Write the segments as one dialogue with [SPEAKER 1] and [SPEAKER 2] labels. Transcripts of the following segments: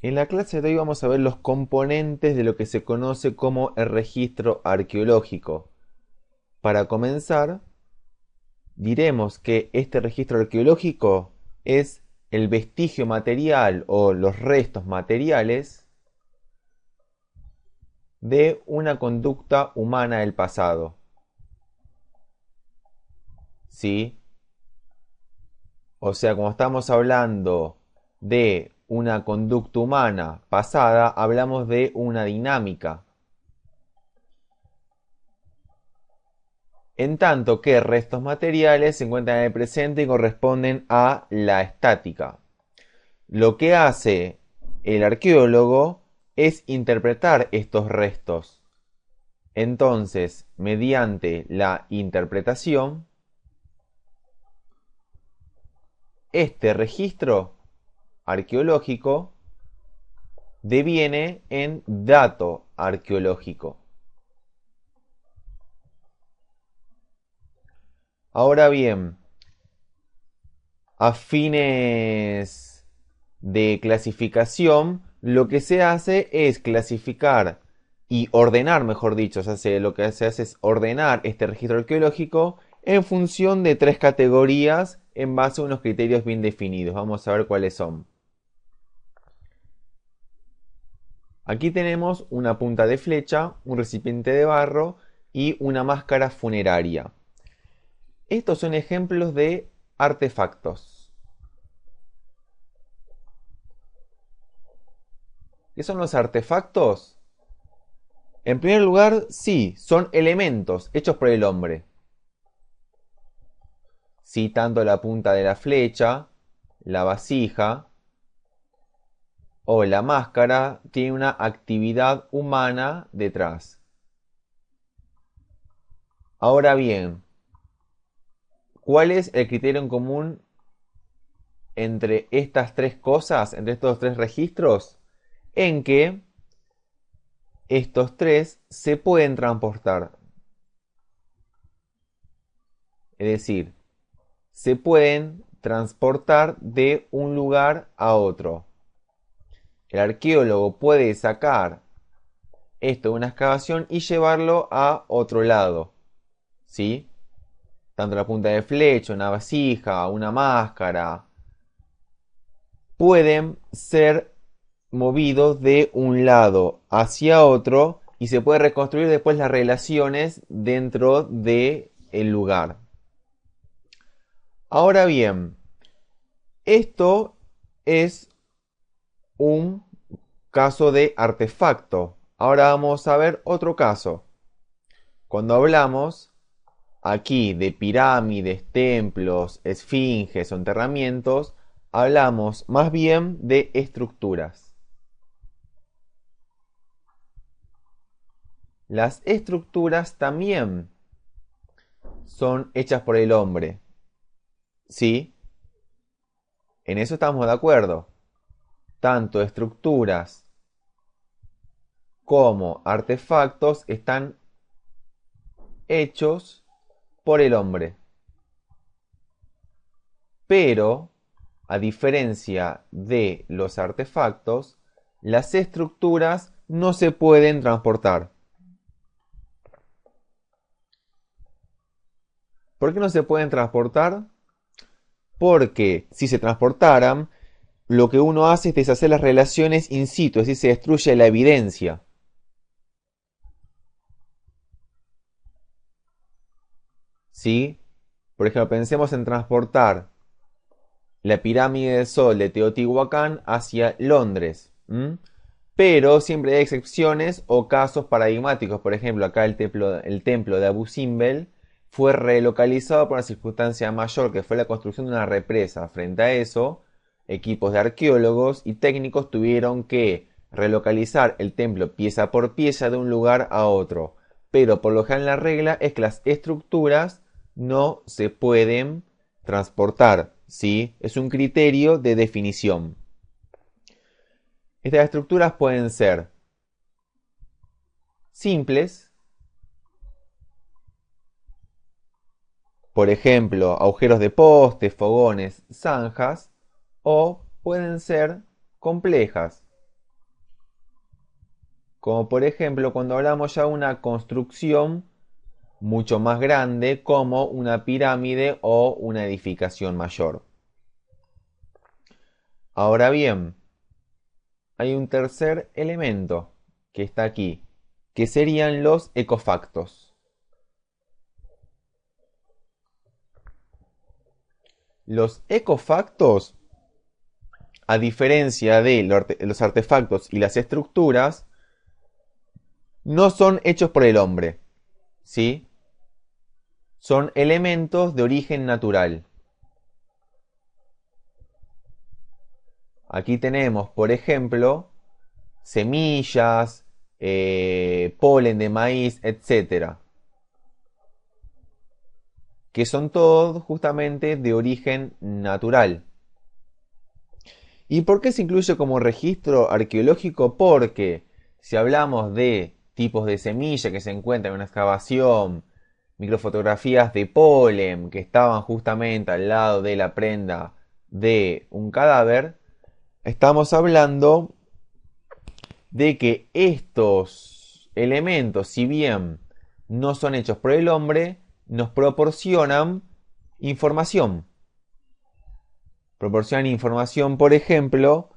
[SPEAKER 1] En la clase de hoy vamos a ver los componentes de lo que se conoce como el registro arqueológico. Para comenzar, diremos que este registro arqueológico es el vestigio material o los restos materiales de una conducta humana del pasado. ¿Sí? O sea, como estamos hablando de una conducta humana pasada, hablamos de una dinámica. En tanto que restos materiales se encuentran en el presente y corresponden a la estática. Lo que hace el arqueólogo es interpretar estos restos. Entonces, mediante la interpretación, este registro arqueológico deviene en dato arqueológico. Ahora bien, a fines de clasificación, lo que se hace es clasificar y ordenar, mejor dicho, lo que se hace es ordenar este registro arqueológico en función de tres categorías en base a unos criterios bien definidos. Vamos a ver cuáles son. Aquí tenemos una punta de flecha, un recipiente de barro y una máscara funeraria. Estos son ejemplos de artefactos. ¿Qué son los artefactos? En primer lugar, sí, son elementos hechos por el hombre. Sí, tanto la punta de la flecha, la vasija o la máscara tiene una actividad humana detrás. Ahora bien, ¿cuál es el criterio en común entre estas tres cosas, entre estos tres registros? En que estos tres se pueden transportar. Es decir, se pueden transportar de un lugar a otro. El arqueólogo puede sacar esto de una excavación y llevarlo a otro lado. ¿Sí? Tanto la punta de flecha, una vasija, una máscara, pueden ser movidos de un lado hacia otro y se puede reconstruir después las relaciones dentro del lugar. Ahora bien, esto es un caso de artefacto. Ahora vamos a ver otro caso. Cuando hablamos aquí de pirámides, templos, esfinges o enterramientos, hablamos más bien de estructuras. Las estructuras también son hechas por el hombre. ¿Sí? En eso estamos de acuerdo. Tanto estructuras como artefactos están hechos por el hombre. Pero, a diferencia de los artefactos, las estructuras no se pueden transportar. ¿Por qué no se pueden transportar? Porque si se transportaran, lo que uno hace es deshacer las relaciones in situ, es decir, se destruye la evidencia. ¿Sí? Por ejemplo, pensemos en transportar la pirámide del Sol de Teotihuacán hacia Londres. Pero siempre hay excepciones o casos paradigmáticos. Por ejemplo, acá el templo de Abu Simbel fue relocalizado por una circunstancia mayor, que fue la construcción de una represa. Frente a eso, equipos de arqueólogos y técnicos tuvieron que relocalizar el templo pieza por pieza de un lugar a otro. Pero por lo general la regla es que las estructuras no se pueden transportar. ¿Sí? Es un criterio de definición. Estas estructuras pueden ser simples, por ejemplo, agujeros de postes, fogones, zanjas, o pueden ser complejas, Como por ejemplo cuando hablamos ya de una construcción mucho más grande como una pirámide o una edificación mayor. Ahora bien, hay un tercer elemento que está aquí, que serían los ecofactos. Los ecofactos, a diferencia de los artefactos y las estructuras, no son hechos por el hombre, ¿sí? Son elementos de origen natural. Aquí tenemos, por ejemplo, semillas, polen de maíz, etcétera, que son todos justamente de origen natural. ¿Y por qué se incluye como registro arqueológico? Porque si hablamos de tipos de semilla que se encuentran en una excavación, microfotografías de polen que estaban justamente al lado de la prenda de un cadáver, estamos hablando de que estos elementos, si bien no son hechos por el hombre, nos proporcionan información. Proporcionan información, por ejemplo,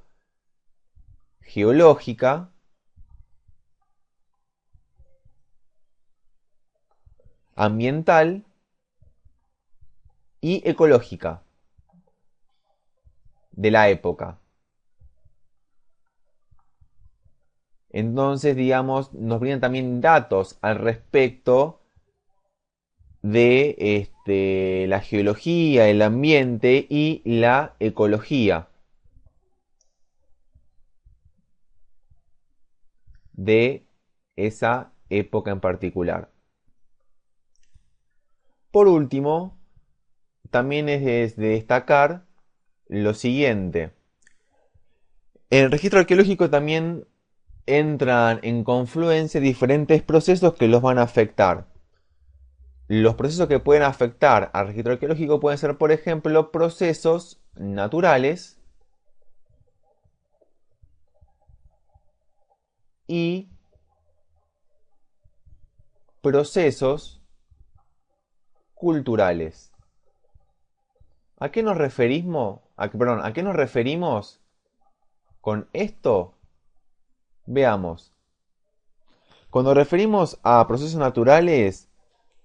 [SPEAKER 1] geológica, ambiental y ecológica de la época. Entonces, digamos, nos brindan también datos al respecto de la geología, el ambiente y la ecología de esa época en particular. Por último, también es de destacar lo siguiente. En el registro arqueológico también entran en confluencia diferentes procesos que los van a afectar. Los procesos que pueden afectar al registro arqueológico pueden ser, por ejemplo, procesos naturales y procesos culturales. ¿A qué nos referimos? ¿A qué nos referimos con esto? Veamos. Cuando referimos a procesos naturales,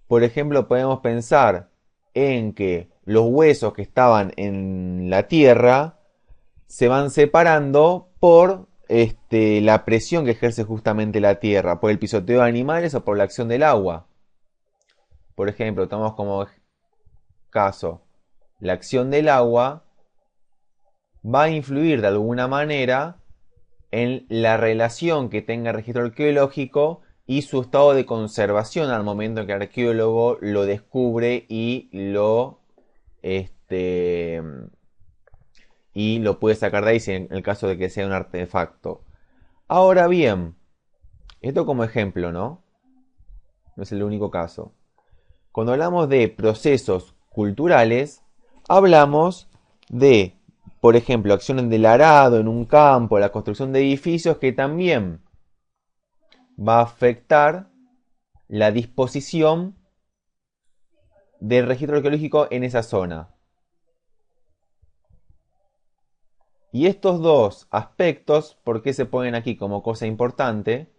[SPEAKER 1] por ejemplo, podemos pensar en que los huesos que estaban en la tierra se van separando por la presión que ejerce justamente la tierra, por el pisoteo de animales o por la acción del agua. Por ejemplo, tomamos como caso la acción del agua va a influir de alguna manera en la relación que tenga el registro arqueológico y su estado de conservación al momento en que el arqueólogo lo descubre y lo puede sacar de ahí en el caso de que sea un artefacto. Ahora bien, esto como ejemplo, ¿no? No es el único caso. Cuando hablamos de procesos culturales, hablamos de, por ejemplo, acciones del arado en un campo, la construcción de edificios que también va a afectar la disposición del registro arqueológico en esa zona. Y estos dos aspectos, ¿por qué se ponen aquí como cosa importante?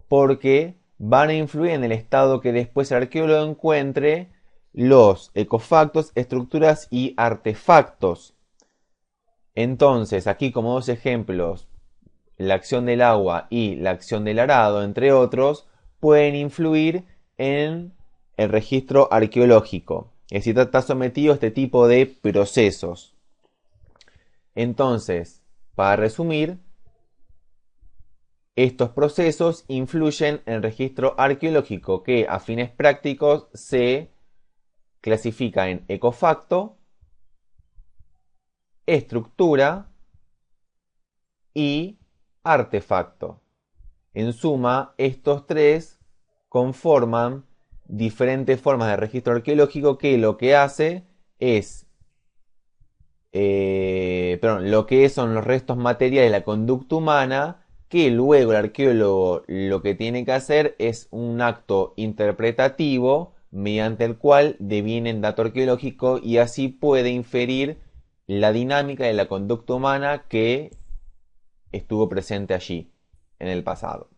[SPEAKER 1] Porque van a influir en el estado que después el arqueólogo encuentre los ecofactos, estructuras y artefactos. Entonces, aquí como dos ejemplos, la acción del agua y la acción del arado, entre otros, pueden influir en el registro arqueológico. Es decir, está sometido a este tipo de procesos. Entonces, para resumir, estos procesos influyen en el registro arqueológico que a fines prácticos se clasifica en ecofacto, estructura y artefacto. En suma, estos tres conforman diferentes formas de registro arqueológico que lo que hace es, lo que son los restos materiales de la conducta humana que luego el arqueólogo lo que tiene que hacer es un acto interpretativo mediante el cual deviene el dato arqueológico y así puede inferir la dinámica de la conducta humana que estuvo presente allí en el pasado.